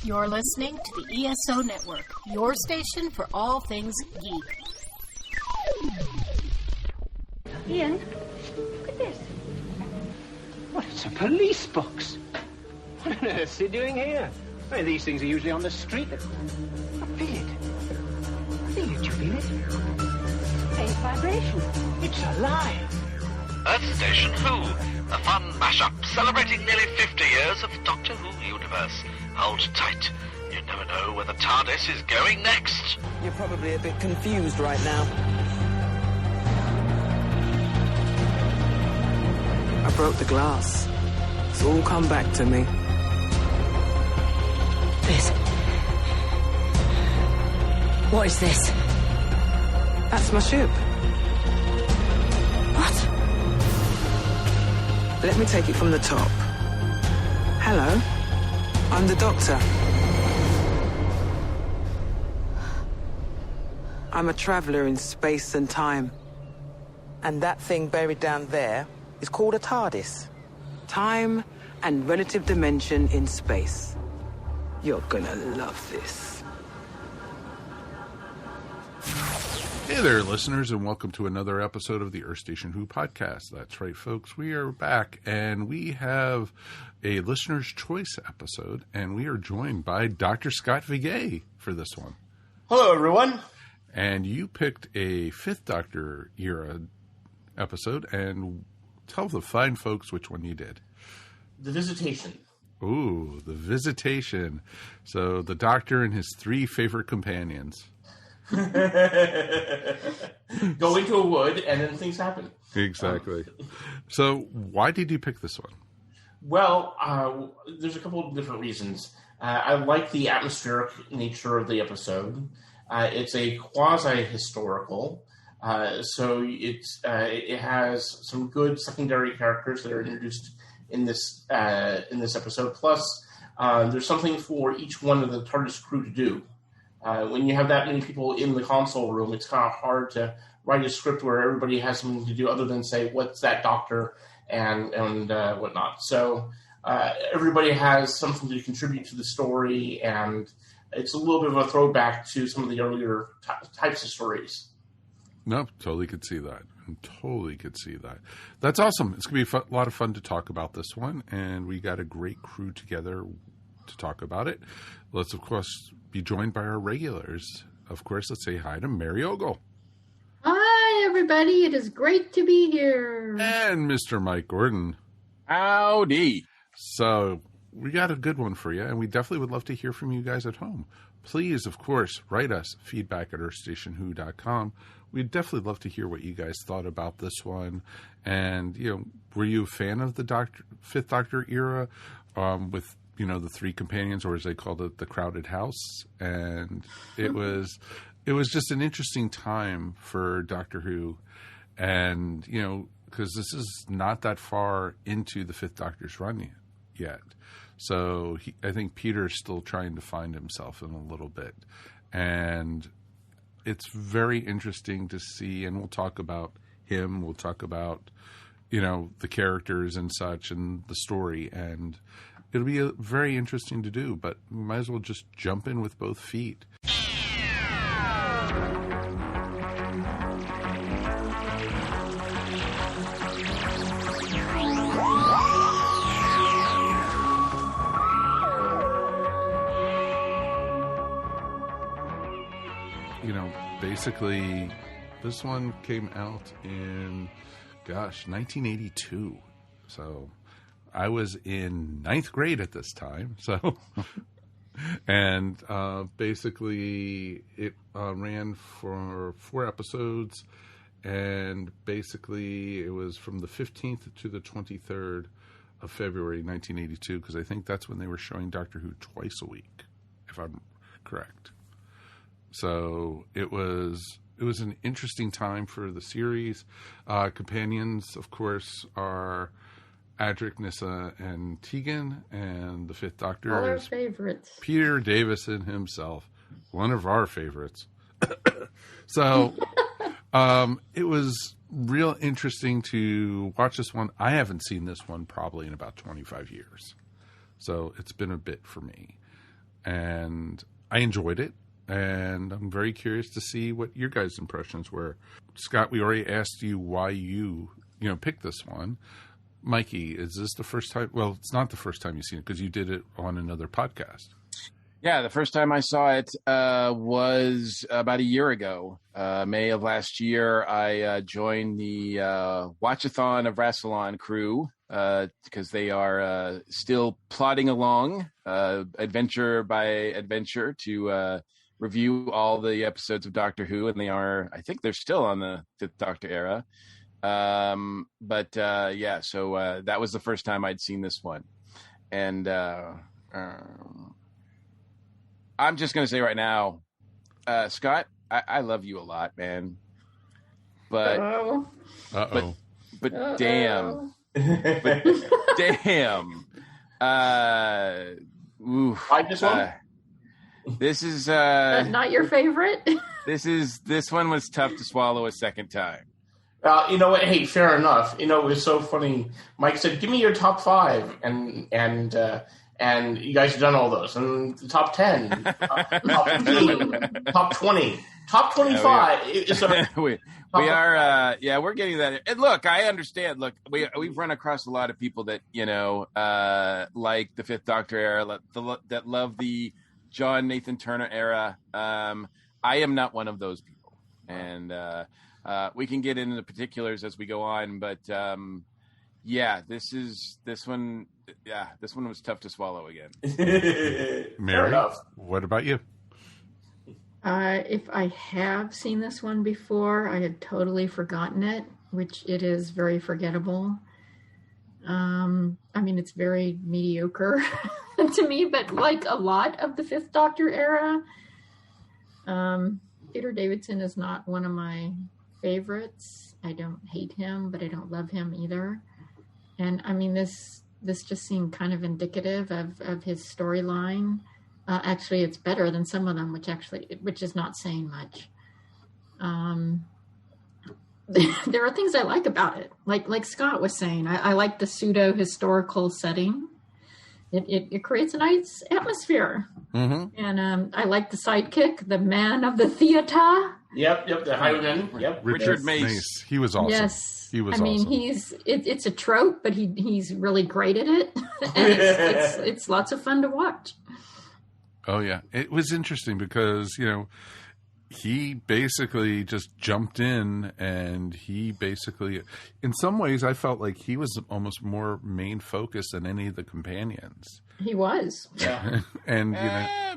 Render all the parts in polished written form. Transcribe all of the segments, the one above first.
You're listening to the ESO Network, your station for all things geek. Ian, look at this. What, it's a police box. What on earth's he doing here? Well, these things are usually on the street. I feel it. I feel it. You feel it? Faint vibration. It's alive. Earth Station Who, a fun mashup celebrating nearly 50 years of Doctor Who universe. Hold tight. You never know where the TARDIS is going next. You're probably a bit confused right now. I broke the glass. It's all come back to me. What is this? That's my ship. What? Let me take it from the top. Hello, I'm the Doctor. I'm a traveller in space and time. And that thing buried down there is called a TARDIS. Time and relative dimension in space. You're gonna love this. Hey there, listeners, and welcome to another episode of the Earth Station Who podcast. That's right, folks. We are back, and we have a listener's choice episode, and we are joined by Dr. Scott Viguie for this one. Hello, everyone. And you picked a Fifth Doctor era episode, and tell the fine folks which one you did. The Visitation. Ooh, The Visitation. So the Doctor and his three favorite companions. Go into a wood and then things happen. Exactly. So why did you pick this one? Well, there's a couple of different reasons. I like the atmospheric nature of the episode. It's a quasi-historical, so it has some good secondary characters that are introduced in this episode. Plus, there's something for each one of the TARDIS crew to do. When you have that many people in the console room, it's kind of hard to write a script where everybody has something to do other than say, what's that doctor and whatnot. So everybody has something to contribute to the story, and it's a little bit of a throwback to some of the earlier types of stories. No, totally could see that. That's awesome. It's going to be a lot of fun to talk about this one, and we got a great crew together to talk about it. Let's, of course, be joined by our regulars. Of course, let's say hi to Mary Ogle. Hi, everybody. It is great to be here. And Mr. Mike Gordon. Howdy. So we got a good one for you, and we definitely would love to hear from you guys at home. Please, of course, write us feedback at earthstationwho.com. We'd definitely love to hear what you guys thought about this one. And, were you a fan of the Fifth Doctor era with the three companions, or as they called it, the crowded house? And it was just an interesting time for Doctor Who. And, because this is not that far into the Fifth Doctor's run yet. So I think Peter's still trying to find himself in a little bit. And it's very interesting to see, and we'll talk about him, we'll talk about, the characters and such and the story, and it'll be very interesting to do, but we might as well just jump in with both feet. Basically, this one came out in, 1982. So I was in 9th grade at this time. So, and basically it ran for 4 episodes, and basically it was from the 15th to the 23rd of February 1982, because I think that's when they were showing Doctor Who twice a week, if I'm correct. So it was an interesting time for the series. Companions, of course, are Adric, Nyssa, and Tegan, and the Fifth Doctor All our is favorites. Peter Davison himself, one of our favorites. So it was real interesting to watch this one. I haven't seen this one probably in about 25 years. So it's been a bit for me. and I enjoyed it. And I'm very curious to see what your guys' impressions were. Scott, we already asked you why you picked this one. Mikey, is this the first time? Well, it's not the first time you've seen it because you did it on another podcast. Yeah, the first time I saw it was about a year ago. May of last year, I joined the Watchathon of Rassilon crew because they are still plodding along, adventure by adventure, to review all the episodes of Doctor Who, and I think they're still on the Fifth Doctor era. So that was the first time I'd seen this one. And I'm just going to say right now, Scott, I love you a lot, man. But damn. I just want. This is not your favorite. This one was tough to swallow a second time. You know what? Hey, fair enough. It was so funny. Mike said, "Give me your top 5," and you guys have done all those. And the top 10, top 15, top 20, top 25. We are, we're getting that. And look, I understand. Look, we've run across a lot of people that like the Fifth Doctor era, that love the John Nathan Turner era. I am not one of those people, and we can get into the particulars as we go on. But this one was tough to swallow again. Mary, what about you? If I have seen this one before, I had totally forgotten it, which it is very forgettable. It's very mediocre to me, but like a lot of the Fifth Doctor era, Peter Davison is not one of my favorites. I don't hate him, but I don't love him either. And this just seemed kind of indicative of his storyline. Actually, it's better than some of them, which is not saying much. There are things I like about it. Like Scott was saying, I like the pseudo historical setting. It creates a nice atmosphere. Mm-hmm. And I like the sidekick, the man of the theater. Yep, the highwayman. Yep, Richard Mace. He was awesome. Yes, he was awesome. It's a trope, but he's really great at it, and it's lots of fun to watch. Oh yeah, it was interesting because he basically just jumped in, and he basically, in some ways, I felt like he was almost more main focus than any of the companions. He was. Yeah. And,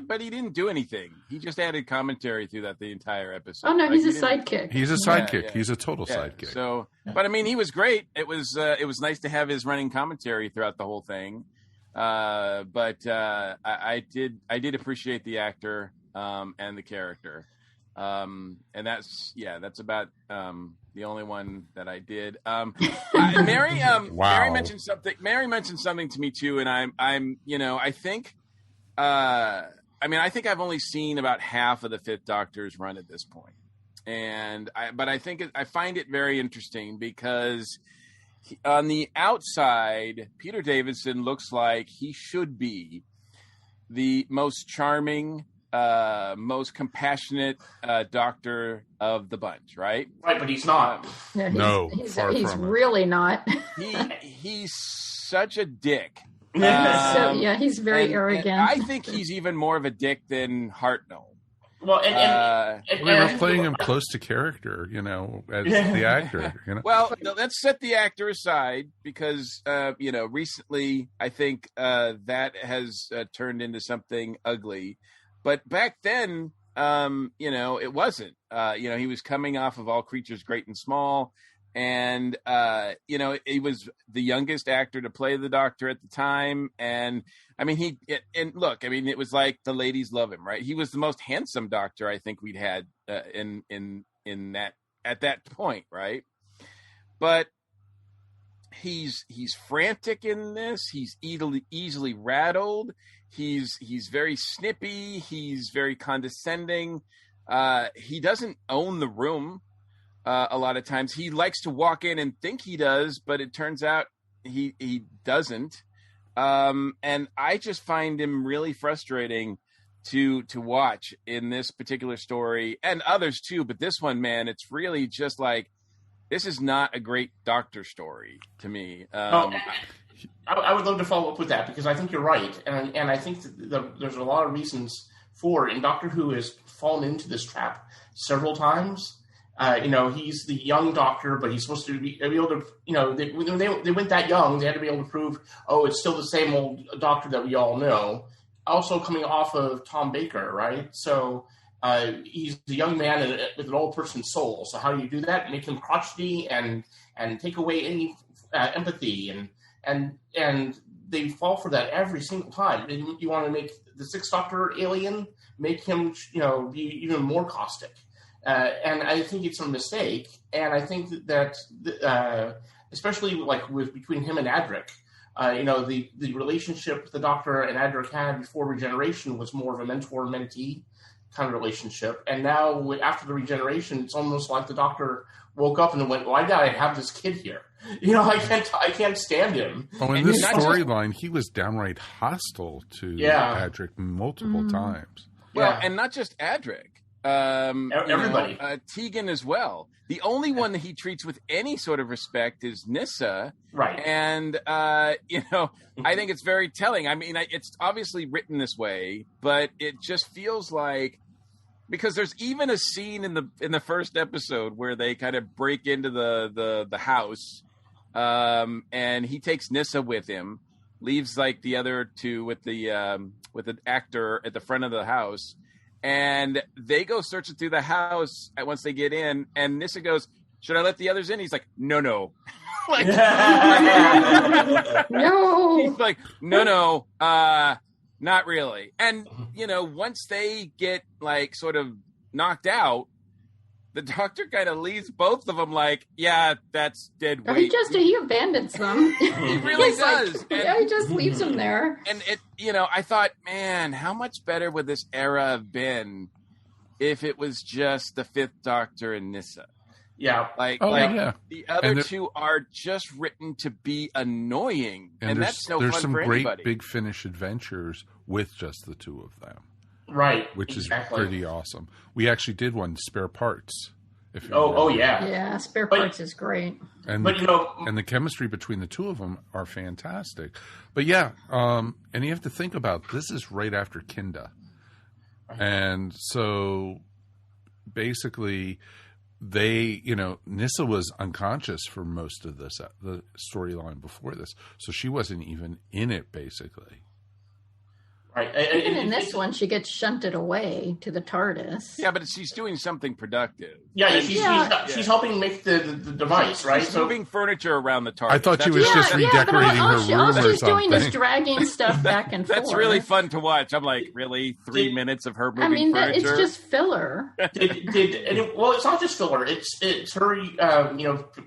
but he didn't do anything. He just added commentary through the entire episode. Oh, no, he's a sidekick. He's a sidekick. Yeah. He's a total sidekick. So, but he was great. It was nice to have his running commentary throughout the whole thing. But I did appreciate the actor, and the character. And that's about the only one that I did. Mary, wow. Mary mentioned something. Mary mentioned something to me too, and I think I've only seen about half of the Fifth Doctor's run at this point, but I find it very interesting because on the outside, Peter Davison looks like he should be the most charming, most compassionate Doctor of the bunch, right? Right, but he's not. He's really not. He's such a dick. He's very arrogant. And I think he's even more of a dick than Hartnell. Well, we were playing him close to character, as the actor. Well, let's set the actor aside because, recently I think that has turned into something ugly. But back then, it wasn't. He was coming off of All Creatures Great and Small, and he was the youngest actor to play the Doctor at the time. And it was like the ladies love him, right? He was the most handsome Doctor I think we'd had in that at that point, right? But he's frantic in this. He's easily rattled. He's very snippy. He's very condescending. He doesn't own the room a lot of times. He likes to walk in and think he does, but it turns out he doesn't. And I just find him really frustrating to watch in this particular story, and others too. But this one, man, it's really just like, this is not a great Doctor story to me. I would love to follow up with that, because I think you're right, and I think that there's a lot of reasons for it. And Doctor Who has fallen into this trap several times. He's the young Doctor, but he's supposed to be able to, when they went that young, they had to be able to prove, it's still the same old Doctor that we all know. Also coming off of Tom Baker, right? So he's a young man with an old person's soul. So how do you do that? Make him crotchety and take away any empathy, and they fall for that every single time. You want to make the Sixth Doctor alien, make him be even more caustic. And I think it's a mistake. And I think that especially like between him and Adric, the relationship the Doctor and Adric had before regeneration was more of a mentor-mentee kind of relationship. And now after the regeneration, it's almost like the Doctor woke up and went, why did I have this kid here? I can't stand him. Oh, in this storyline, he was downright hostile to Adric multiple times. Well, and not just Adric. Everybody. Tegan as well. The only one that he treats with any sort of respect is Nyssa. Right. And, I think it's very telling. I mean, it's obviously written this way, but it just feels like, because there's even a scene in the first episode where they kind of break into the house, and he takes Nyssa with him, leaves like the other two with the actor at the front of the house. And they go searching through the house once they get in, and Nyssa goes, should I let the others in? He's like, no. No. He's like, no, not really. And, once they get, like, sort of knocked out, the Doctor kind of leaves both of them like, yeah, that's dead weight. He abandons them. He really does. He just leaves them there. And I thought, man, how much better would this era have been if it was just the Fifth Doctor and Nyssa? Yeah. The other two are just written to be annoying. And that's no fun for anybody. There's some great Big Finish adventures with just the two of them. Right. Which is pretty awesome. We actually did one, Spare Parts. Yeah. Yeah, Spare Parts is great. And the chemistry between the two of them are fantastic. But yeah, and you have to think about, this is right after Kinda. And so basically Nyssa was unconscious for most of this, the storyline before this. So she wasn't even in it, basically. Right. Even in this one, she gets shunted away to the TARDIS. Yeah, but she's doing something productive. Yeah, she's helping make the device, right? She's moving furniture around the TARDIS. I thought she was just redecorating her room or something. All she's doing is dragging stuff back and forth. That's really fun to watch. I'm like, really? 3 minutes of her moving furniture? It's just filler. Well, it's not just filler. It's her,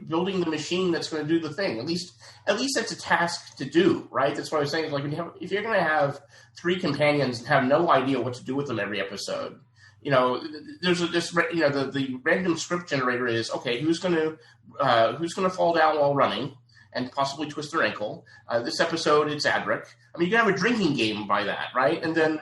building the machine that's going to do the thing. At least it's a task to do, right? That's what I was saying. Like, if you're going to have 3 companions and have no idea what to do with them every episode, there's the random script generator is, okay, who's going to fall down while running and possibly twist their ankle. This episode, it's Adric. I mean, you can have a drinking game by that, right? And then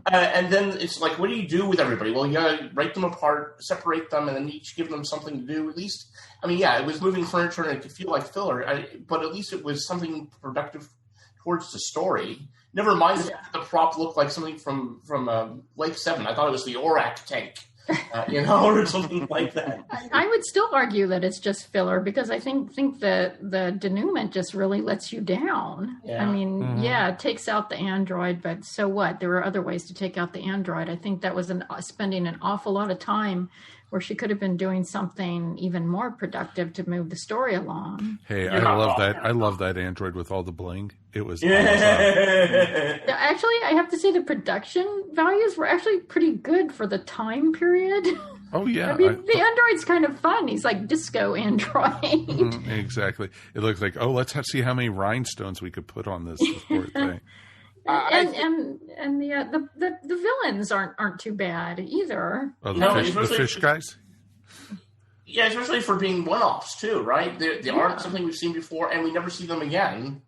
it's like, what do you do with everybody? Well, you got to break them apart, separate them, and then each give them something to do. At least, it was moving furniture and it could feel like filler, but at least it was something productive towards the story. Never mind the prop looked like something from Lake 7. I thought it was the Aurak tank. Or something like that. I would still argue that it's just filler, because I think the denouement just really lets you down. Yeah. I mean, it takes out the android, but so what? There were other ways to take out the android. I think that was spending an awful lot of time where she could have been doing something even more productive to move the story along. Hey, I love that. I love that android with all the bling. It was awesome. Actually, I have to say the production values were actually pretty good for the time period. Oh, yeah. I mean, the android's kind of fun. He's like disco android. Exactly. It looks like, let's see how many rhinestones we could put on this poor thing. And the villains aren't too bad either. Oh, the fish guys? Yeah, especially for being one-offs too, right? They aren't something we've seen before, and we never see them again.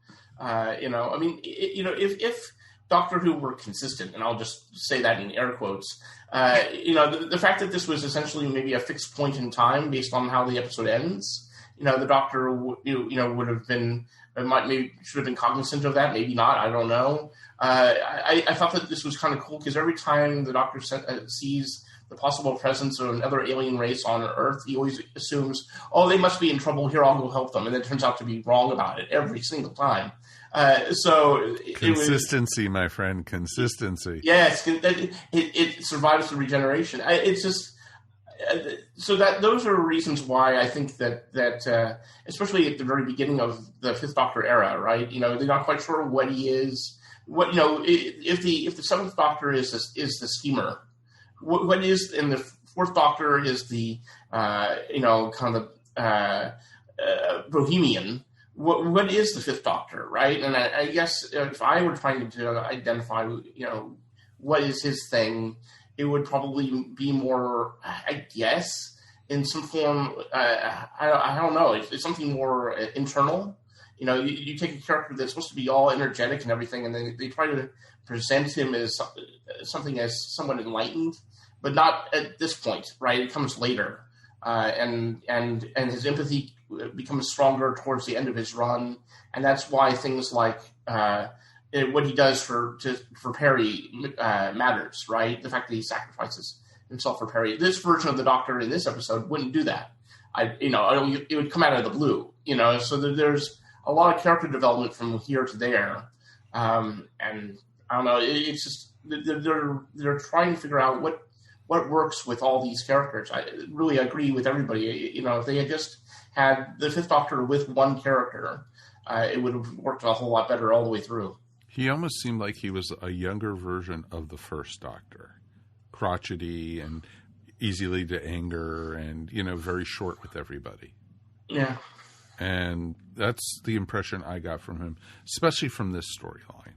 If Doctor Who were consistent, and I'll just say that in air quotes. The fact that this was essentially maybe a fixed point in time based on how the episode ends, the Doctor, would have been, should have been cognizant of that, maybe not, I don't know. I thought that this was kind of cool because every time the Doctor sees the possible presence of another alien race on Earth, he always assumes, oh, they must be in trouble, here, I'll go help them, and then it turns out to be wrong about it every single time. Consistency, my friend, consistency. Yes, it survives the regeneration. It's just so that those are reasons why I think that especially at the very beginning of the Fifth Doctor era, right? They're not quite sure what he is. What if the Seventh Doctor is the schemer, what is, and the Fourth Doctor is the kind of bohemian. What is the Fifth Doctor, right? And I guess if I were trying to identify, what is his thing, it would probably be more, I guess, in some form. I don't know. It's something more internal. You take a character that's supposed to be all energetic and everything, and then they try to present him as something as somewhat enlightened, but not at this point, right? It comes later, and his empathy becomes stronger towards the end of his run, and that's why things like what he does for Perry matters, right? The fact that he sacrifices himself for Perry. This version of the Doctor in this episode wouldn't do that. It would come out of the blue, So there's a lot of character development from here to there, and I don't know. It's just they're trying to figure out what works with all these characters. I really agree with everybody. If they had just had the Fifth Doctor with one character, it would have worked a whole lot better all the way through. He almost seemed like he was a younger version of the First Doctor. Crotchety and easily to anger and, very short with everybody. Yeah. And that's the impression I got from him, especially from this storyline.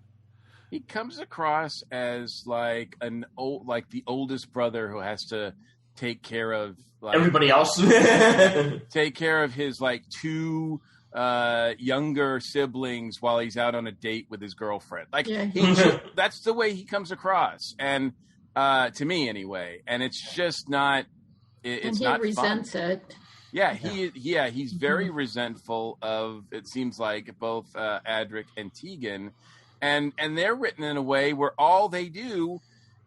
He comes across as like the oldest brother who has to take care of everybody else. Take care of his two younger siblings while he's out on a date with his girlfriend. That's the way he comes across, and to me anyway. And it's just not. It's not. He resents fun. it. Yeah, he's very resentful of, it seems like, both Adric and Tegan, and they're written in a way where all they do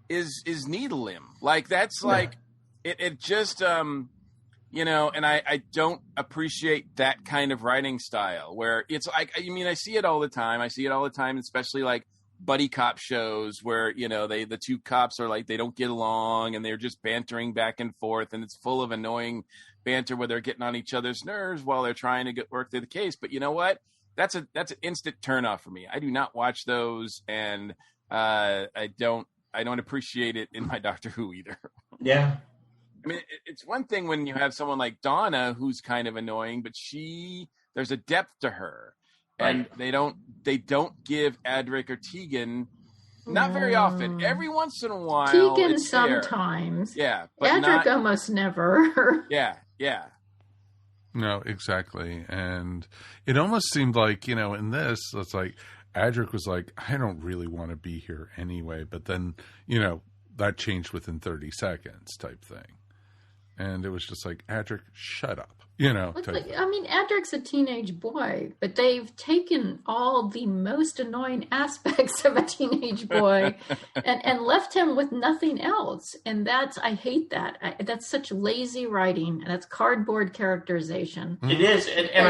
is needle him. It just and I don't appreciate that kind of writing style where it's like, I see it all the time. I see it all the time, especially buddy cop shows where the two cops are they don't get along and they're just bantering back and forth, and it's full of annoying banter where they're getting on each other's nerves while they're trying to work through the case. But you know what? That's an instant turnoff for me. I do not watch those, and I don't appreciate it in my Doctor Who either. Yeah. I mean, it's one thing when you have someone like Donna who's kind of annoying, but there's a depth to her. And they don't give Adric or Tegan, not very often. Every once in a while, Tegan sometimes. Yeah, but Adric almost never. Yeah. No, exactly. And it almost seemed like, in this, it's like Adric was like, I don't really want to be here anyway. But then, that changed within 30 seconds type thing. And it was just like, Adric, shut up. Adric's a teenage boy, but they've taken all the most annoying aspects of a teenage boy and left him with nothing else. And I hate that. That's such lazy writing, and that's cardboard characterization. It is, and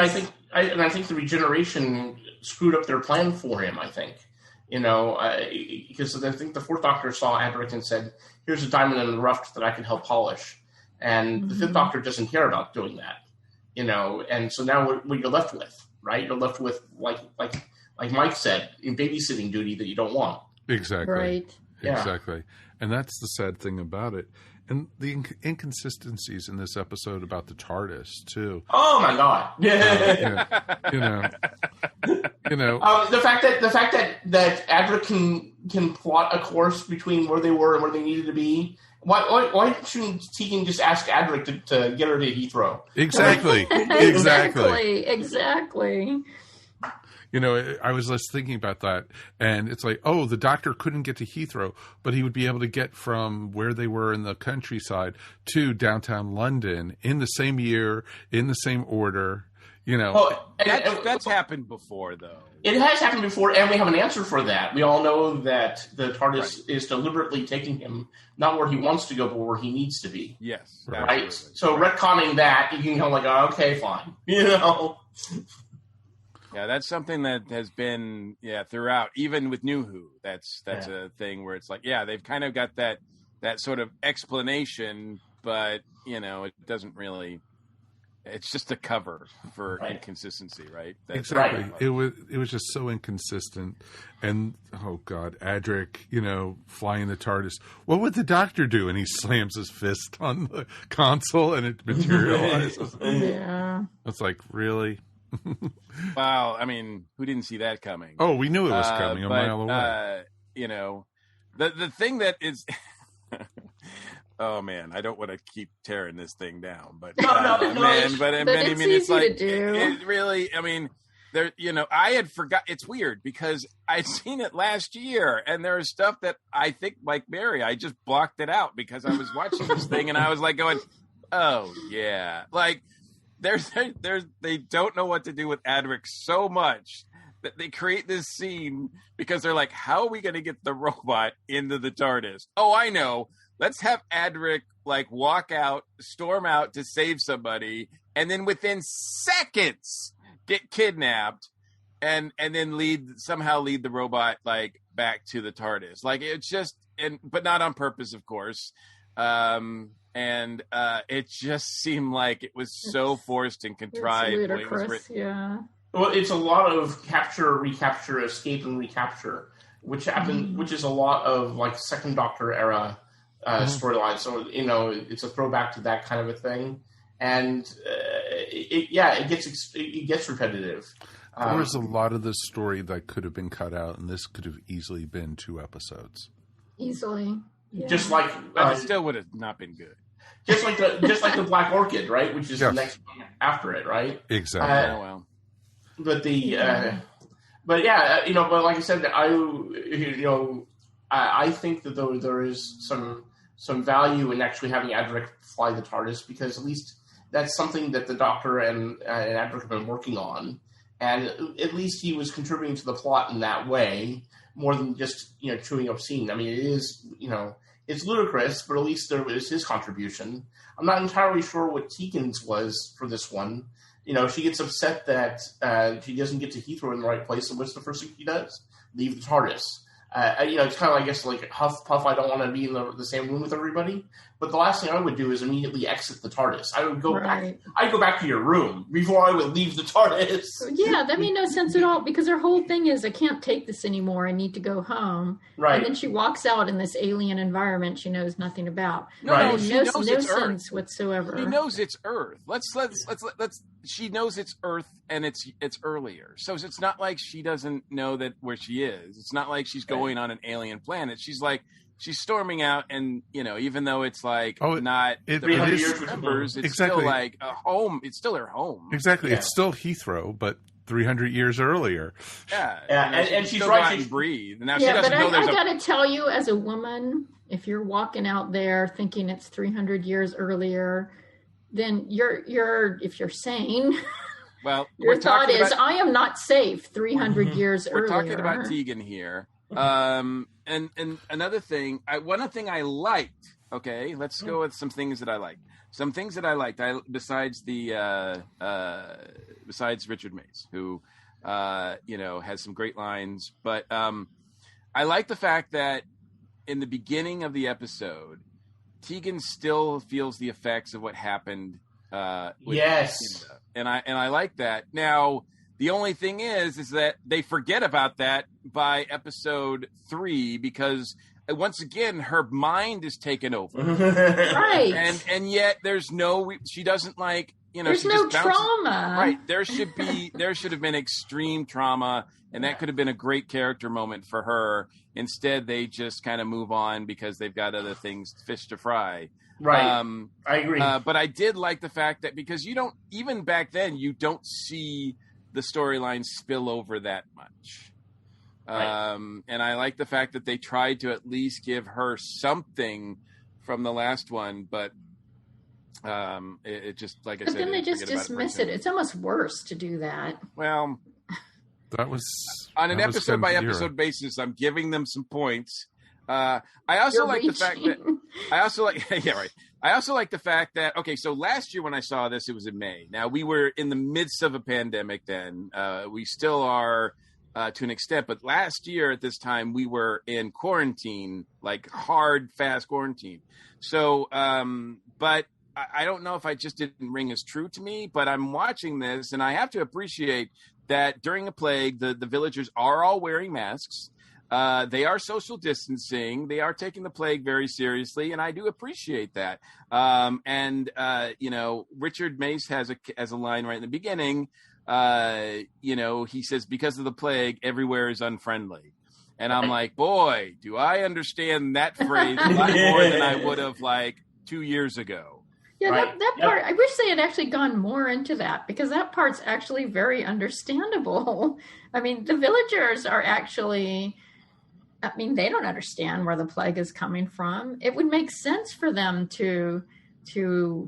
I think the regeneration screwed up their plan for him. I think, because I think the Fourth Doctor saw Adric and said, "Here's a diamond in the rough that I can help polish," and the Fifth Doctor doesn't care about doing that. And so now what you're left with, right? You're left with like Mike said, in babysitting duty that you don't want. Exactly. Right. Exactly. And that's the sad thing about it. And the inconsistencies in this episode about the TARDIS too. Oh my God! The fact that Adric can plot a course between where they were and where they needed to be. Why shouldn't Tegan just ask Adric to get her to Heathrow? Exactly. Exactly. You know, I was just thinking about that, and it's like, oh, the Doctor couldn't get to Heathrow, but he would be able to get from where they were in the countryside to downtown London in the same year, in the same order. You know, Well, That's happened before, though. it has happened before, and we have an answer for that. We all know that the TARDIS is deliberately taking him not where he wants to go, but where he needs to be. Yes, Right? absolutely. So retconning that, you can go like, oh, okay, fine. You know? Yeah, that's something that has been throughout, even with New Who. That's a thing where it's like, they've kind of got that sort of explanation, but you know, it doesn't really. It's just a cover for inconsistency, right? That's exactly. right. It was just so inconsistent, and oh god, Adric, you know, flying the TARDIS. What would the Doctor do? And he slams his fist on the console, and it materializes. Yeah. It's like, really? Wow. I mean, who didn't see that coming? Oh, we knew it was coming a mile away. You know, the thing that is. Oh man, I don't want to keep tearing this thing down, but it's like to do. It really. I mean, there. You know, I had forgot. It's weird because I'd seen it last year, and there is stuff that I think, like Mary, I just blocked it out because I was watching this thing, and I was like going, "Oh yeah," like they don't know what to do with Adric so much that they create this scene because they're like, "How are we going to get the robot into the TARDIS?" Oh, I know. Let's have Adric like walk out, storm out to save somebody, and then within seconds get kidnapped, and then somehow lead the robot like back to the TARDIS. Like it's just, but not on purpose, of course. It just seemed like it was so forced and contrived. It's ludicrous, yeah. Well, it's a lot of capture, recapture, escape, and recapture, which happened, which is a lot of like Second Doctor era storyline. So, you know, it's a throwback to that kind of a thing. And it gets repetitive. There was a lot of this story that could have been cut out, and this could have easily been 2 episodes. Easily. Yeah. Just like but it still would have not been good. Just like the Black Orchid, right? Which is the next one after it, right? Exactly. Well. But but like I said, I think that there is some value in actually having Adric fly the TARDIS, because at least that's something that the Doctor and Adric have been working on, and at least he was contributing to the plot in that way more than just chewing up scene. I mean, it is it's ludicrous, but at least there was his contribution. I'm not entirely sure what Tegan's was for this one. She gets upset that she doesn't get to Heathrow in the right place, and what's the first thing she does? Leave the TARDIS. It's kind of, I guess, like Huff. I don't want to be in the same room with everybody. But the last thing I would do is immediately exit the TARDIS. I would go back. I'd go back to your room before I would leave the TARDIS. Yeah, that made no sense at all, because her whole thing is, I can't take this anymore. I need to go home. Right. And then she walks out in this alien environment she knows nothing about. No, no she knows it's sense Earth whatsoever. She knows it's Earth. Let's. She knows it's Earth, and it's earlier. So it's not like she doesn't know that where she is. It's not like she's going on an alien planet. She's storming out, and even though it's like not the 300 years numbers, it's exactly. still like a home. It's still her home. Exactly. Yeah. It's still Heathrow, but 300 years earlier. Yeah. And she's still right. She breathe. Now she Yeah, doesn't but know I there's got to tell you, as a woman, if you're walking out there thinking it's 300 years earlier, then if you're sane, well, your thought is, I am not safe 300 years we're earlier. talking about Tegan here. And another thing, one thing I liked. Okay, let's go with some things that I liked. Some things that I liked, besides Richard Mays, who has some great lines. But I like the fact that in the beginning of the episode, Tegan still feels the effects of what happened. Yes, and I like that. Now, the only thing is that they forget about that by episode 3, because once again her mind is taken over, right? And yet she doesn't like there's she no just bounces, trauma, right? There should have been extreme trauma, and that could have been a great character moment for her. Instead, they just kind of move on because they've got other fish to fry. Right. I agree. But I did like the fact that, because even back then, you don't see the storylines spill over that much. And I like the fact that they tried to at least give her something from the last one, but it just, like I said, then they just dismiss it. It's almost worse to do that. Well, that was on an episode by episode basis. I'm giving them some points. I also like the fact that I also like the fact that, okay, so last year when I saw this, it was in May. Now, we were in the midst of a pandemic then. We still are to an extent, but last year at this time, we were in quarantine, like hard, fast quarantine. So, but I don't know if I just didn't ring as true to me, but I'm watching this, and I have to appreciate that during a plague, the villagers are all wearing masks. They are social distancing. They are taking the plague very seriously, and I do appreciate that. Richard Mace has a line right in the beginning. He says, because of the plague, everywhere is unfriendly. And I'm like, boy, do I understand that phrase a lot more than I would have 2 years ago. Yeah, that part, I wish they had actually gone more into that, because that part's actually very understandable. I mean, the villagers are actually, they don't understand where the plague is coming from. It would make sense for them to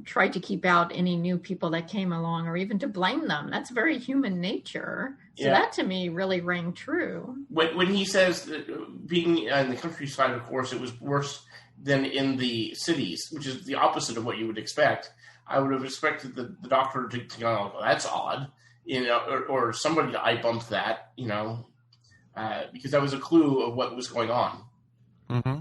try to keep out any new people that came along, or even to blame them. That's very human nature. So that to me really rang true. When he says that being in the countryside, of course, it was worse than in the cities, which is the opposite of what you would expect. I would have expected the doctor to go, well, that's odd, or somebody to eye bump that, because that was a clue of what was going on. Mm-hmm.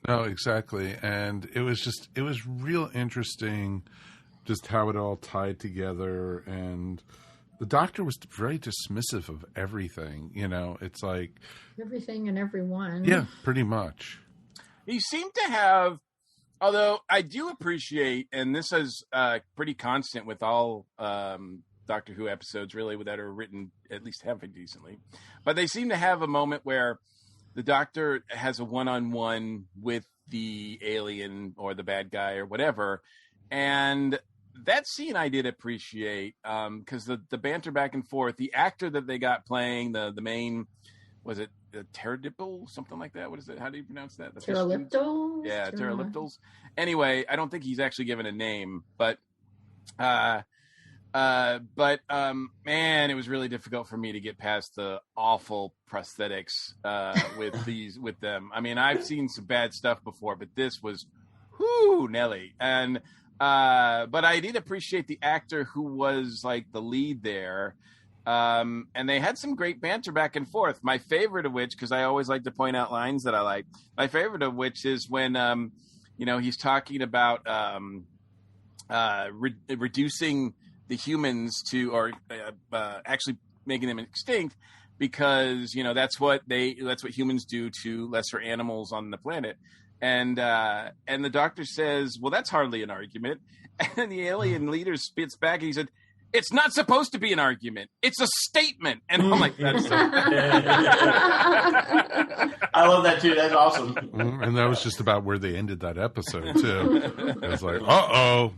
No, exactly. And it was real interesting just how it all tied together. And the doctor was very dismissive of everything. It's like everything and everyone. Yeah, pretty much. He seemed to have, although I do appreciate, and this is pretty constant with all Doctor Who episodes, really, that are written at least half decently, but they seem to have a moment where the Doctor has a one-on-one with the alien or the bad guy or whatever, and that scene I did appreciate, because the banter back and forth, the actor that they got playing the main, was it Pterodipple, something like that? What is it? How do you pronounce that? Pterodiptals? Yeah, Pterodiptals. Anyway, I don't think he's actually given a name, but man, it was really difficult for me to get past the awful prosthetics with them. I mean, I've seen some bad stuff before, but this was Nelly. And but I did appreciate the actor who was the lead there. And they had some great banter back and forth. My favorite of which, because I always like to point out lines that I like, my favorite of which is when he's talking about reducing the humans to, or actually making them extinct, because that's what humans do to lesser animals on the planet. And the doctor says, well, that's hardly an argument. And the alien leader spits back and he said, it's not supposed to be an argument. It's a statement. And I'm like, that's so I love that too. That's awesome. And that was just about where they ended that episode too. It was like, uh-oh.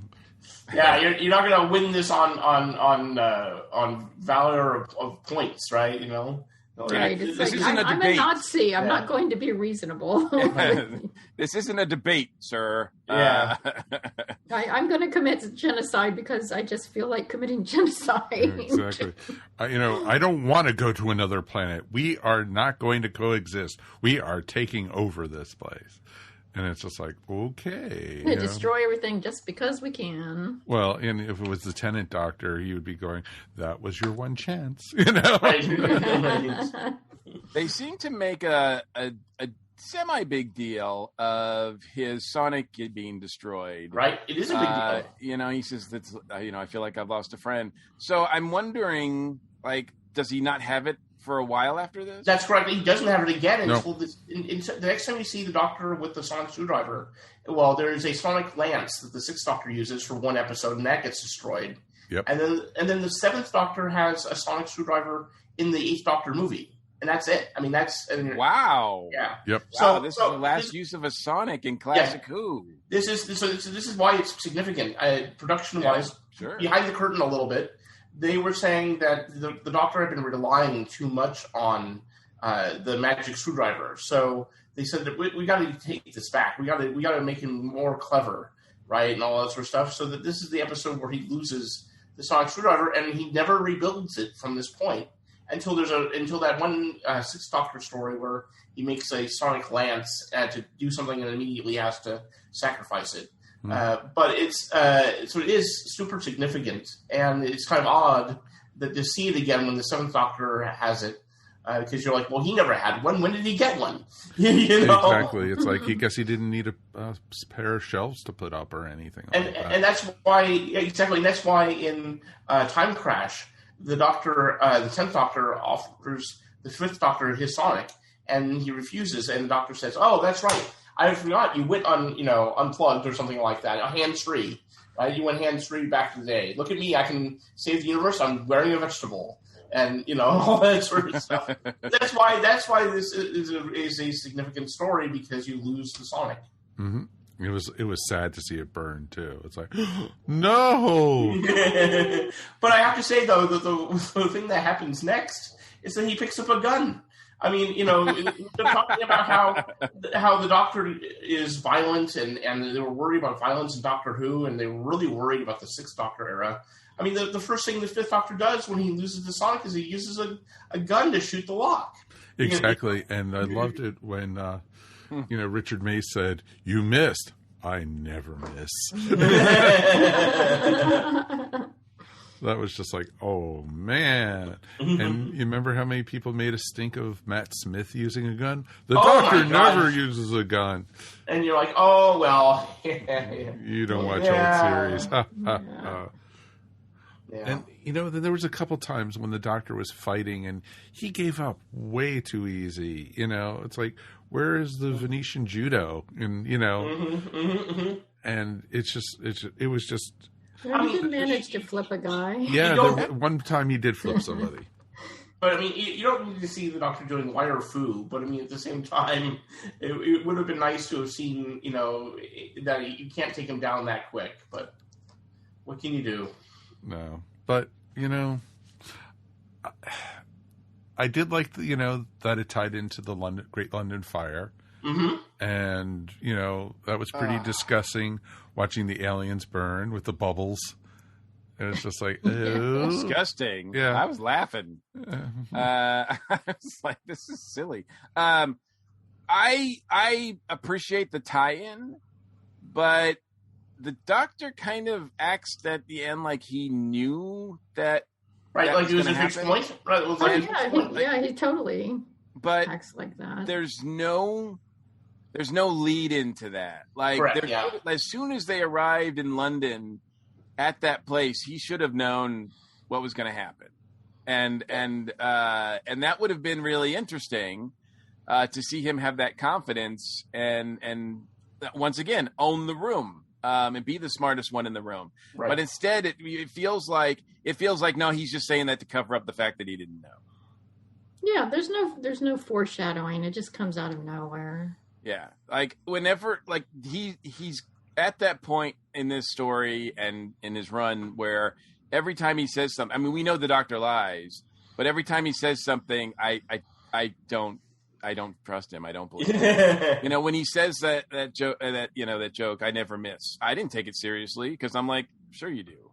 Yeah, you're not going to win this on valor of points, right? Right. It's this like, isn't a I'm debate. a Nazi. I'm not going to be reasonable. This isn't a debate, sir. Yeah. I'm going to commit genocide because I just feel like committing genocide. Exactly. I don't want to go to another planet. We are not going to coexist. We are taking over this place. And it's just like, okay. Destroy everything just because we can. Well, and if it was the Tenant Doctor, he would be going, that was your one chance. They seem to make a semi-big deal of his Sonic being destroyed. Right? It is a big deal. He says, that's, I feel like I've lost a friend. So I'm wondering, does he not have it for a while after this? That's correct. He doesn't have it again until the next time you see the Doctor with the Sonic screwdriver. Well, there is a Sonic lance that the Sixth Doctor uses for one episode, and that gets destroyed. Yep. And then the Seventh Doctor has a Sonic screwdriver in the Eighth Doctor movie, and that's it. I mean, wow. Yeah. Yep. So this is the last use of a Sonic in Classic Who. This is why it's significant, production wise. Sure. Behind the curtain a little bit. they were saying that the Doctor had been relying too much on the magic screwdriver. So they said that we got to take this back. We got to make him more clever, right, and all that sort of stuff. So that this is the episode where he loses the sonic screwdriver, and he never rebuilds it from this point until that one Sixth Doctor story where he makes a sonic lance to do something and immediately has to sacrifice it. But so it is super significant, and it's kind of odd that to see it again when the Seventh Doctor has it, because you're like, well, he never had one. When did he get one? You know? Exactly. It's like he guess he didn't need a pair of shelves to put up or anything. And that's why exactly. And that's why in Time Crash, the 10th Doctor offers the 5th Doctor his sonic, and he refuses, and the Doctor says, "Oh, that's right. I forgot you went unplugged or something like that, hands-free, right? You went hands-free back in the day. Look at me, I can save the universe. I'm wearing a vegetable, and all that sort of stuff. That's why this is a significant story, because you lose the sonic. Mm-hmm. It was sad to see it burn too. It's like, no. But I have to say though, the thing that happens next is that he picks up a gun. I mean, they're talking about how the Doctor is violent, and they were worried about violence in Doctor Who, and they were really worried about the Sixth Doctor era. I mean, the first thing the Fifth Doctor does when he loses the sonic is he uses a gun to shoot the lock. Exactly, and I loved it when Richard Mace said, "You missed. I never miss." That was just like, oh, man. And you remember how many people made a stink of Matt Smith using a gun? The Doctor never uses a gun. And you're like, oh, well. You don't watch old series. Yeah. And, there was a couple times when the Doctor was fighting and he gave up way too easy. It's like, where is the Venetian judo? And, and it was just... Well, he did manage to flip a guy. Yeah, one time he did flip somebody. But, I mean, you don't need to see the Doctor doing wire fu, but, I mean, at the same time, it would have been nice to have seen, that you can't take him down that quick. But what can you do? No. But, I did like, that it tied into the Great London Fire. Mm-hmm. And, that was pretty disgusting, watching the aliens burn with the bubbles. And it's just like, ew. Disgusting. Yeah. I was laughing. I was like, this is silly. I appreciate the tie-in, but the Doctor kind of acts at the end like he knew that. Right, that like it was a fixed point. Right, he totally but acts like that. There's no lead into that. Like, as soon as they arrived in London at that place, he should have known what was going to happen, and that would have been really interesting to see him have that confidence and once again own the room and be the smartest one in the room. Right. But instead, it feels like no, he's just saying that to cover up the fact that he didn't know. Yeah, there's no foreshadowing. It just comes out of nowhere. Yeah, like whenever, like he's at that point in this story and in his run where every time he says something, I mean, we know the Doctor lies, but every time he says something, I don't trust him. I don't believe him. When he says that joke, that joke, I never miss. I didn't take it seriously because I'm like, sure you do.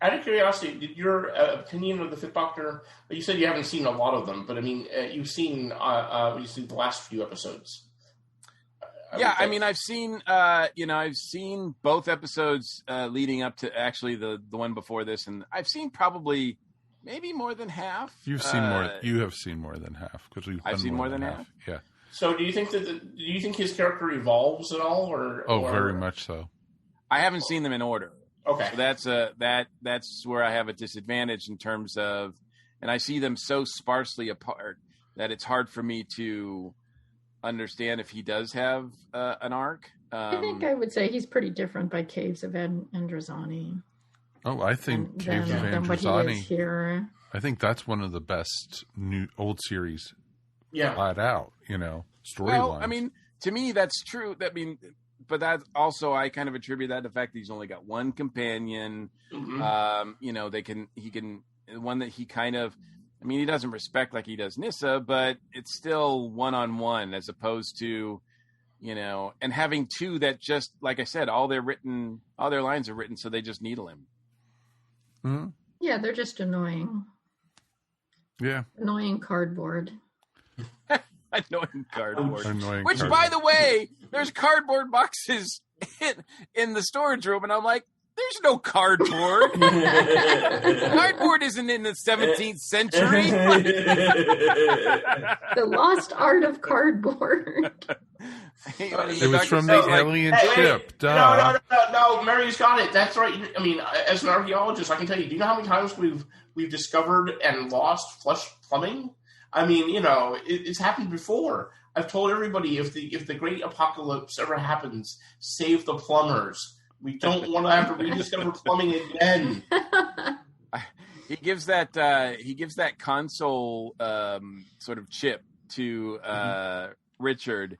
Out of curiosity, did your opinion of the Fifth Doctor? You said you haven't seen a lot of them, but I mean, you've seen the last few episodes. I mean, I've seen I've seen both episodes leading up to actually the one before this, and I've seen probably maybe more than half. You've seen more. You have seen more than half because I've seen more than half. Yeah. So, do you think his character evolves at all, or very much so? I haven't seen them in order. Okay, so that's where I have a disadvantage in terms of, and I see them so sparsely apart that it's hard for me to understand if he does have an arc. I think I would say he's pretty different by Caves of Androzani. Oh, I think Caves of Androzani here. I think that's one of the best new old series. Yeah, flat out, storyline. Well, I mean, to me, that's true. I mean, but that also I kind of attribute that to the fact that he's only got one companion. Mhm. You know, he can one that he kind of. I mean, he doesn't respect like he does Nyssa, but it's still one-on-one as opposed to, you know, and having two that just, like I said, all their lines are written so they just needle him. Mm-hmm. Yeah, they're just annoying. Yeah. Annoying cardboard. Annoying cardboard. Annoying Which, cardboard. by the way, there's cardboard boxes in the storage room, and I'm like, there's no cardboard. Cardboard isn't in the 17th century. The lost art of cardboard. It was from the alien ship. Duh. No, Mary's got it. That's right. I mean, as an archaeologist, I can tell you. Do you know how many times we've discovered and lost flush plumbing? I mean, you know, it's happened before. I've told everybody if the great apocalypse ever happens, save the plumbers. We don't want to have to rediscover plumbing again. He gives that console sort of chip to Richard,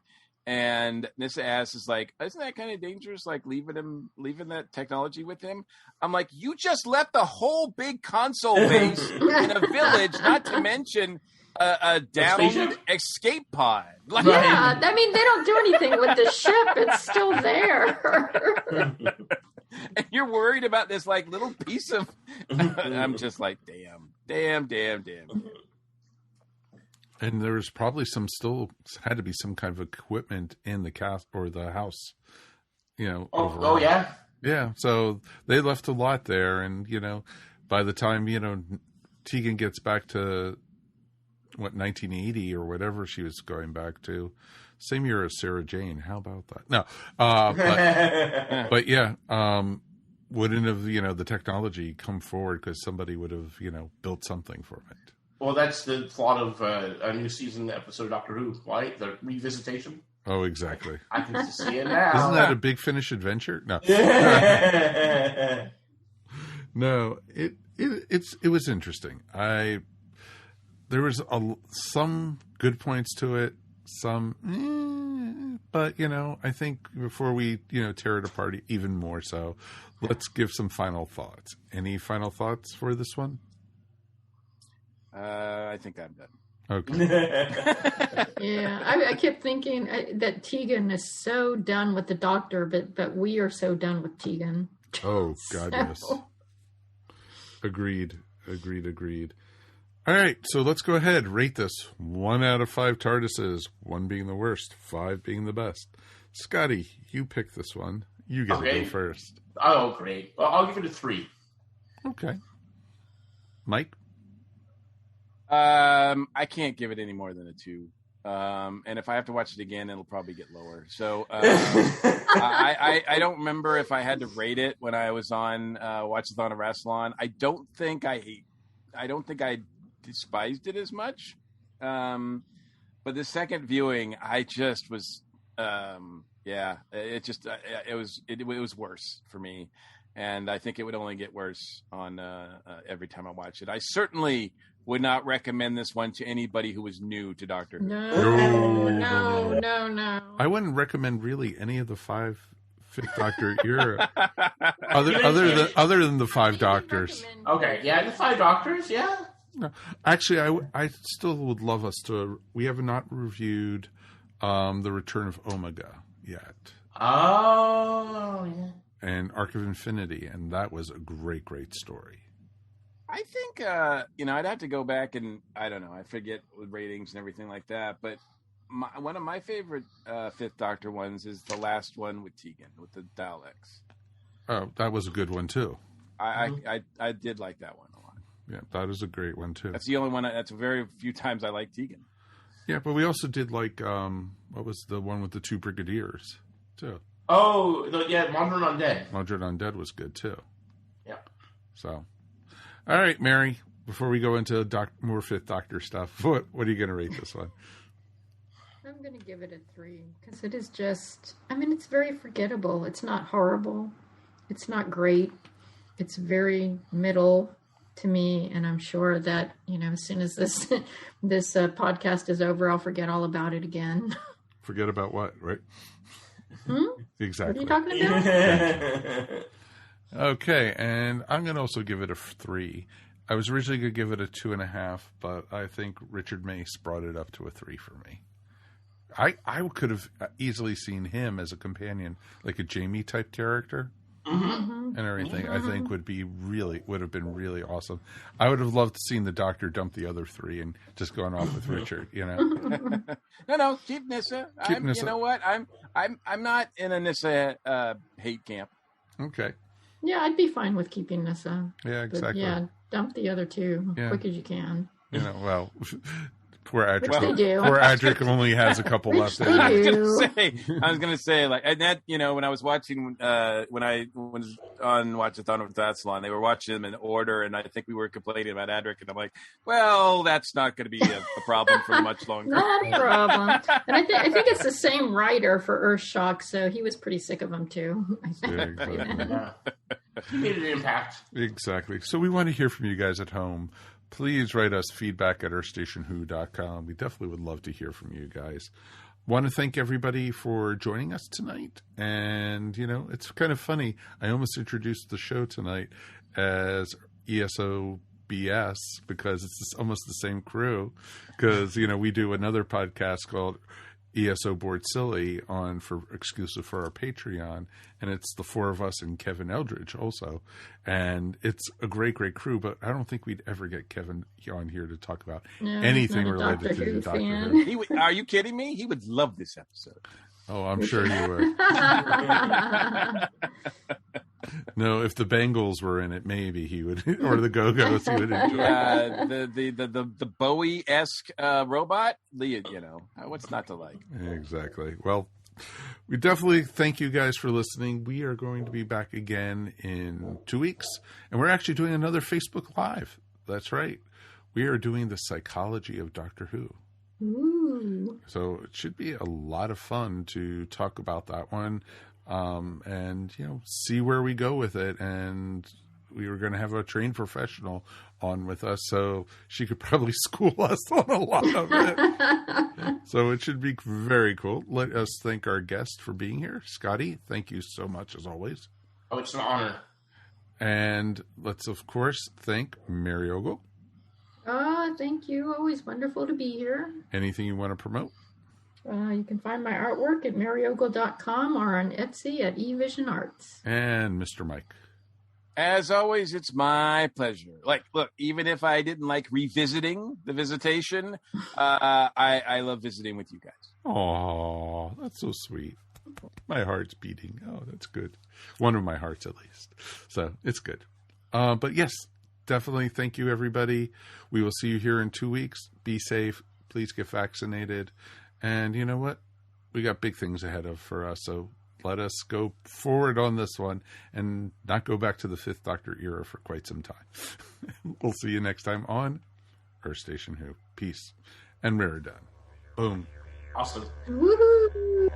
and Nyssa asks is like, isn't that kind of dangerous? Like leaving that technology with him? I'm like, you just left the whole big console base in a village, not to mention a downed escape pod. Like, yeah, I mean, they don't do anything with the ship. It's still there. And you're worried about this like little piece of. I'm just like, damn. And there was probably had to be some kind of equipment in the cast or the house, you know. Oh yeah. Yeah. So they left a lot there. And, you know, by the time, you know, Tegan gets back to 1980 or whatever she was going back to, same year as Sarah Jane. How about that? No. But yeah, wouldn't have, you know, the technology come forward because somebody would have, you know, built something for it. Well, that's the plot of a new season episode of Doctor Who, right? The Revisitation. Oh, exactly. I can see it now. Isn't that a Big Finish adventure? No. No, it was interesting. There was some good points to it, some, but you know, I think before we, you know, tear it apart even more so, let's give some final thoughts. Any final thoughts for this one? I think I'm done. Okay. Yeah, I kept thinking that Tegan is so done with the Doctor, but we are so done with Tegan. Oh God, yes. Agreed. All right, so let's go ahead. Rate this 1 out of 5 TARDISes, 1 being the worst, 5 being the best. Scotty, you pick this one. You get to go first. Oh, great. Well, I'll give it a 3. Okay. Mike? I can't give it any more than a 2. And if I have to watch it again, it'll probably get lower. So I don't remember if I had to rate it when I was on Watchathon or Rassilon. I don't think I despised it as much. But the second viewing, I just was, it was worse for me. And I think it would only get worse on every time I watch it. I certainly would not recommend this one to anybody who was new to Doctor Who. No. I wouldn't recommend really any of the 5 Fifth Doctor era, other than the 5 Doctors. Okay, yeah, the 5 Doctors, yeah. No, actually, I still would love us to. We have not reviewed the Return of Omega yet. Oh, yeah. And Arc of Infinity, and that was a great story. I think, I'd have to go back and, I don't know, I forget with ratings and everything like that, but one of my favorite Fifth Doctor ones is the last one with Tegan, with the Daleks. Oh, that was a good one, too. I did like that one a lot. Yeah, that is a great one, too. That's the only one, that's a very few times I like Tegan. Yeah, but we also did, like, what was the one with the 2 Brigadiers, too? Oh, Modern Undead. Modern Undead was good, too. Yeah. So... All right, Mary, before we go into more Fifth Doctor stuff, what are you going to rate this one? I'm going to give it a 3 because it is just, it's very forgettable. It's not horrible. It's not great. It's very middle to me. And I'm sure that, as soon as this podcast is over, I'll forget all about it again. Forget about what, right? Exactly. What are you talking about? Okay, and I'm going to also give it a 3. I was originally going to give it a 2.5, but I think Richard Mace brought it up to a 3 for me. I could have easily seen him as a companion, like a Jamie type character, and everything. I think would have been really awesome. I would have loved to seen the Doctor dump the other 3 and just gone off with Richard. You know, no, keep Nyssa. You know what? I'm not in a Nyssa hate camp. Okay. Yeah, I'd be fine with keeping Nyssa. Yeah, exactly. But yeah, dump the other 2 quick as you can. You know, well, poor Adric. Which they do. Poor Adric only has a couple left. I was gonna say, like, and that, you know, when I was watching, when I was on Watchathon with Datsalon, they were watching them in order, and I think we were complaining about Adric, and I'm like, well, that's not going to be a problem for much longer. Not a problem. And I think it's the same writer for Earthshock, so he was pretty sick of them too. I think. Yeah, exactly. He made an impact. Exactly. So we want to hear from you guys at home. Please write us feedback at earthstationwho.com. We definitely would love to hear from you guys. Want to thank everybody for joining us tonight. And, you know, it's kind of funny. I almost introduced the show tonight as ESO BS because it's almost the same crew. Because, you know, we do another podcast called ESO Board Silly exclusive for our Patreon, and it's the 4 of us and Kevin Eldridge also, and it's a great crew. But I don't think we'd ever get Kevin on here to talk about anything related to the Doctor Who. Are you kidding me? He would love this episode. Oh, I'm sure he would. No, if the Bengals were in it, maybe he would, or the Go-Go's, he would enjoy. The Bowie-esque robot, you know, what's not to like? Exactly. Well, we definitely thank you guys for listening. We are going to be back again in 2 weeks, and we're actually doing another Facebook Live. That's right. We are doing the psychology of Doctor Who. Ooh. So it should be a lot of fun to talk about that one. And, you know, see where we go with it. And we were going to have a trained professional on with us, so she could probably school us on a lot of it. So it should be very cool. Let us thank our guest for being here. Scotty, thank you so much as always. Oh, it's an honor. And let's, of course, thank Mary Ogle. Thank you. Always wonderful to be here. Anything you want to promote? You can find my artwork at maryogle.com or on Etsy at eVisionArts. And Mr. Mike. As always, it's my pleasure. Like, look, even if I didn't like revisiting the Visitation, I love visiting with you guys. Oh, that's so sweet. My heart's beating. Oh, that's good. One of my hearts, at least. So it's good. But yes, definitely thank you, everybody. We will see you here in 2 weeks. Be safe. Please get vaccinated. And you know what? We got big things ahead for us. So let us go forward on this one and not go back to the 5th Doctor era for quite some time. We'll see you next time on Earth Station Who. Peace. And we're done. Boom. Awesome. Woohoo!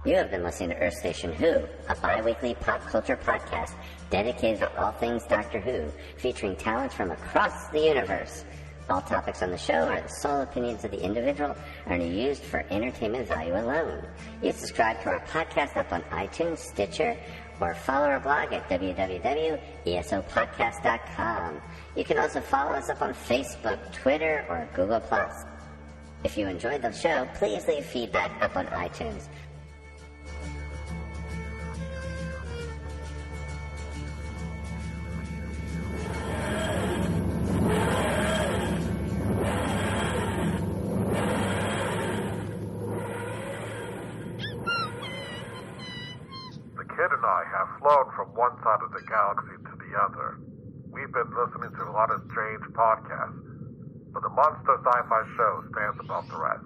You have been listening to Earth Station Who, a bi-weekly pop culture podcast dedicated to all things Doctor Who, featuring talent from across the universe. All topics on the show are the sole opinions of the individual and are used for entertainment value alone. You subscribe to our podcast up on iTunes, Stitcher, or follow our blog at www.esopodcast.com. You can also follow us up on Facebook, Twitter, or Google+. If you enjoyed the show, please leave feedback up on iTunes. From one side of the galaxy to the other. We've been listening to a lot of strange podcasts, but the Monster Sci-Fi Show stands above the rest.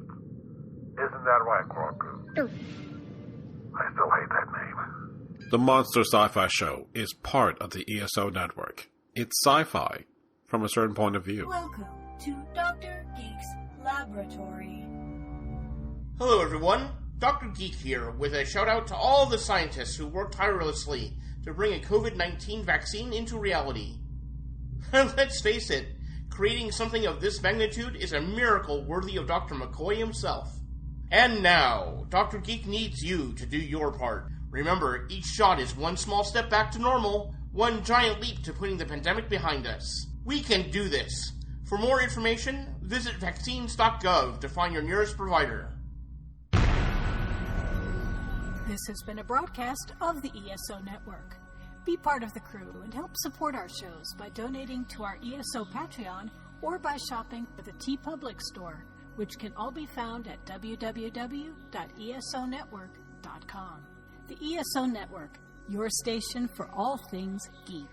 Isn't that right, Grogu? I still hate that name. The Monster Sci-Fi Show is part of the ESO network. It's sci-fi from a certain point of view. Welcome to Dr. Geek's Laboratory. Hello, everyone. Dr. Geek here with a shout out to all the scientists who work tirelessly to bring a COVID-19 vaccine into reality. Let's face it, creating something of this magnitude is a miracle worthy of Dr. McCoy himself. And now, Dr. Geek needs you to do your part. Remember, each shot is one small step back to normal, one giant leap to putting the pandemic behind us. We can do this. For more information, visit vaccines.gov to find your nearest provider. This has been a broadcast of the ESO Network. Be part of the crew and help support our shows by donating to our ESO Patreon or by shopping at the TeePublic store, which can all be found at www.esonetwork.com. The ESO Network, your station for all things geek.